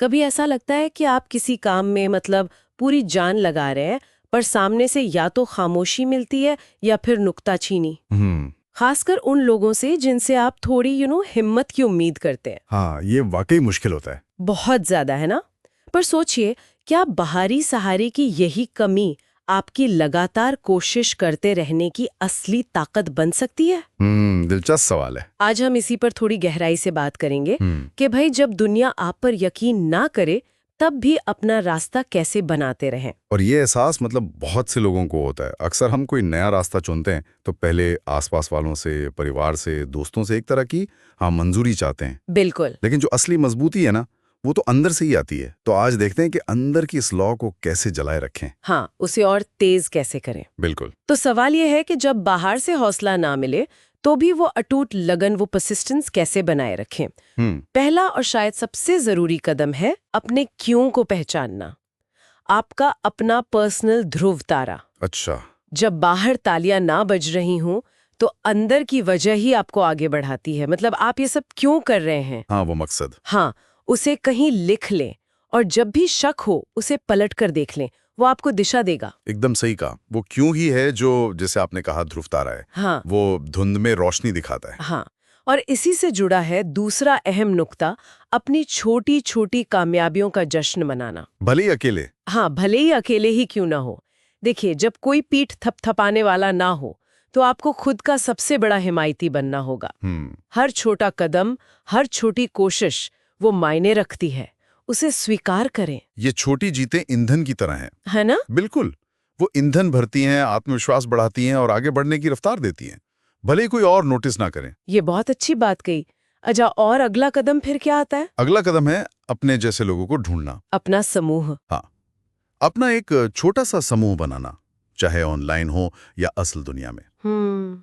कभी ऐसा लगता है कि आप किसी काम में मतलब पूरी जान लगा रहे हैं, पर सामने से या तो खामोशी मिलती है या फिर नुक्ताचीनी। खासकर उन लोगों से जिनसे आप थोड़ी हिम्मत की उम्मीद करते हैं। हाँ, ये वाकई मुश्किल होता है। बहुत ज्यादा, है ना? पर सोचिए, क्या बाहरी सहारे की यही कमी आपकी लगातार कोशिश करते रहने की असली ताकत बन सकती है? दिलचस्प सवाल है। आज हम इसी पर थोड़ी गहराई से बात करेंगे कि भाई जब दुनिया आप पर यकीन ना करे तब भी अपना रास्ता कैसे बनाते रहें। और ये एहसास मतलब बहुत से लोगों को होता है। अक्सर हम कोई नया रास्ता चुनते हैं तो पहले आसपास वालों से, परिवार से, दोस्तों से एक तरह की मंजूरी चाहते हैं। बिल्कुल। लेकिन जो असली मजबूती है ना, वो तो अंदर से ही आती है। तो आज देखते हैं कि अंदर की इस लौ को कैसे जलाए रखें। हाँ, उसे और तेज कैसे करें। बिल्कुल। तो सवाल यह है कि जब बाहर से हौसला ना मिले तो भी वो अटूट लगन, वो परसिस्टेंस कैसे बनाए रखें। पहला और शायद सबसे जरूरी कदम है अपने क्यों को पहचानना। आपका अपना पर्सनल ध्रुव तारा। अच्छा। जब बाहर तालियां ना बज रही हों तो अंदर की वजह ही आपको आगे बढ़ाती है। मतलब आप ये सब क्यों कर रहे हैं। हाँ, वो मकसद। हाँ, उसे कहीं लिख लें और जब भी शक हो उसे पलट कर देख लें, वो आपको दिशा देगा। एकदम सही कहा। वो क्यों ही है जो, जैसे आपने कहा, ध्रुव तारा है। हाँ, वो धुंध में रोशनी दिखाता है। हाँ, और इसी से जुड़ा है दूसरा अहम नुक्ता, अपनी छोटी छोटी कामयाबियों का जश्न मनाना। भले ही अकेले। हाँ, भले ही अकेले ही क्यों ना हो। देखिए, जब कोई पीठ थपथपाने वाला ना हो तो आपको खुद का सबसे बड़ा हिमायती बनना होगा। हर छोटा कदम, हर छोटी कोशिश वो मायने रखती है, उसे स्वीकार करें। ये छोटी जीतें ईंधन की तरह हैं। है ना? बिल्कुल। वो ईंधन भरती हैं, आत्मविश्वास बढ़ाती हैं और आगे बढ़ने की रफ्तार देती हैं, भले ही कोई और नोटिस ना करें। ये बहुत अच्छी बात कही। अच्छा, और अगला कदम फिर क्या आता है? अगला कदम है अपने जैसे लोगों को ढूंढना। अपना समूह। हाँ, अपना एक छोटा सा समूह बनाना, चाहे ऑनलाइन हो या असल दुनिया में।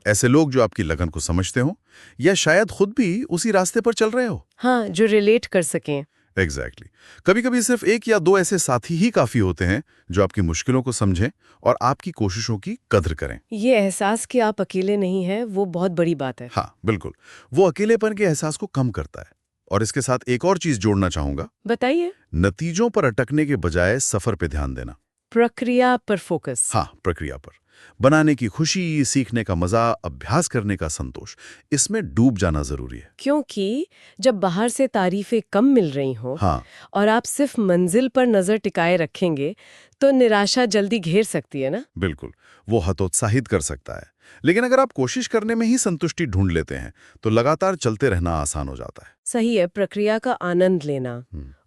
ऐसे लोग जो आपकी लगन को समझते हो या शायद खुद भी उसी रास्ते पर चल रहे हो। हाँ, जो रिलेट कर सकें। एग्जैक्टली। कभी-कभी सिर्फ एक या दो ऐसे साथी ही काफी होते हैं जो आपकी मुश्किलों को समझें और आपकी कोशिशों की कद्र करें। ये एहसास कि आप अकेले नहीं हैं, वो बहुत बड़ी बात है। हाँ, बिल्कुल। वो अकेलेपन के एहसास को कम करता है। और इसके साथ एक और चीज जोड़ना चाहूंगा। बताइए। नतीजों पर अटकने के बजाय सफर पे ध्यान देना। प्रक्रिया पर फोकस। हाँ, प्रक्रिया पर। बनाने की खुशी, सीखने का मजा, अभ्यास करने का संतोष, इसमें डूब जाना जरूरी है। क्योंकि जब बाहर से तारीफें कम मिल रही हों हाँ, और आप सिर्फ मंजिल पर नजर टिकाए रखेंगे तो निराशा जल्दी घेर सकती है ना। बिल्कुल। वो हतोत्साहित कर सकता है। लेकिन अगर आप कोशिश करने में ही संतुष्टि ढूंढ लेते हैं तो लगातार चलते रहना आसान हो जाता है। सही है, प्रक्रिया का आनंद लेना।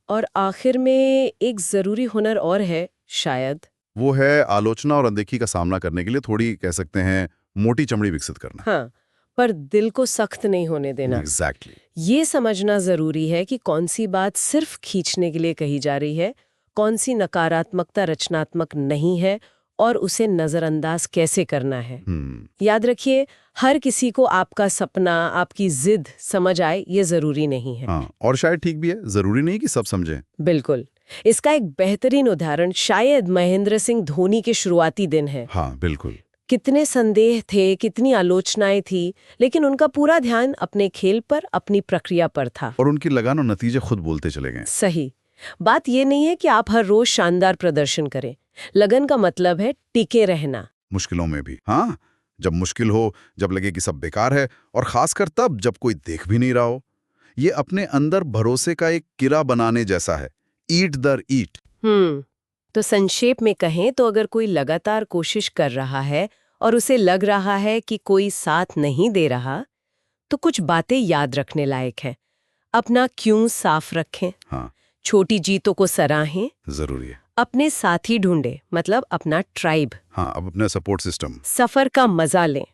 और आखिर में एक जरूरी हुनर और है शायद। वो है आलोचना और अनदेखी का सामना करने के लिए थोड़ी, कह सकते हैं, मोटी चमड़ी विकसित करना। हाँ, पर दिल को सख्त नहीं होने देना। एग्जैक्टली। ये समझना जरूरी है कि कौन सी बात सिर्फ खींचने के लिए कही जा रही है, कौन सी नकारात्मकता रचनात्मक नहीं है और उसे नजरअंदाज कैसे करना है। याद रखिए, हर किसी को आपका सपना, आपकी जिद समझ आए ये जरूरी नहीं है। हाँ, और शायद ठीक भी है, जरूरी नहीं कि सब समझें। बिल्कुल। इसका एक बेहतरीन उदाहरण शायद महेंद्र सिंह धोनी के शुरुआती दिन है। हाँ, बिल्कुल। कितने संदेह थे, कितनी आलोचनाएं थी, लेकिन उनका पूरा ध्यान अपने खेल पर, अपनी प्रक्रिया पर था। और उनकी लगान और नतीजे खुद बोलते चले गए। सही। बात ये नहीं है कि आप हर रोज शानदार प्रदर्शन करें। लगन का मतलब है टिके रहना। मुश्किलों में भी। हाँ, जब मुश्किल हो, जब लगे कि सब बेकार है, और खासकर तब जब कोई देख भी नहीं रहा हो। ये अपने अंदर भरोसे का एक किला बनाने जैसा है, ईंट दर ईंट। तो संक्षेप में कहें तो अगर कोई लगातार कोशिश कर रहा है और उसे लग रहा है कि कोई साथ नहीं दे रहा, तो कुछ बातें याद रखने लायक है। अपना क्यों साफ रखें। हाँ, छोटी जीतों को सराहें। जरूरी है। अपने साथी ढूंढे, मतलब अपना ट्राइब। हाँ, अब अपना सपोर्ट सिस्टम। सफर का मजा लें,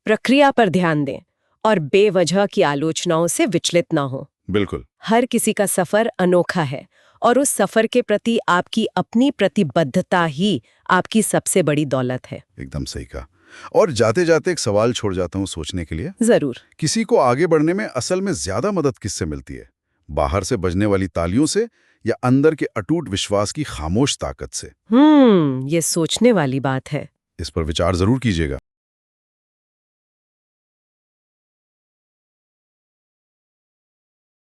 प्रक्रिया पर ध्यान दें और बेवजह की आलोचनाओं से विचलित ना हो। बिल्कुल। हर किसी का सफर अनोखा है और उस सफर के प्रति आपकी अपनी प्रतिबद्धता ही आपकी सबसे बड़ी दौलत है। एकदम सही कहा। और जाते जाते एक सवाल छोड़ जाता हूँ सोचने के लिए। जरूर। किसी को आगे बढ़ने में असल में ज्यादा मदद किससे मिलती है? बाहर से बजने वाली तालियों से या अंदर के अटूट विश्वास की खामोश ताकत से? ये सोचने वाली बात है। इस पर विचार जरूर कीजिएगा।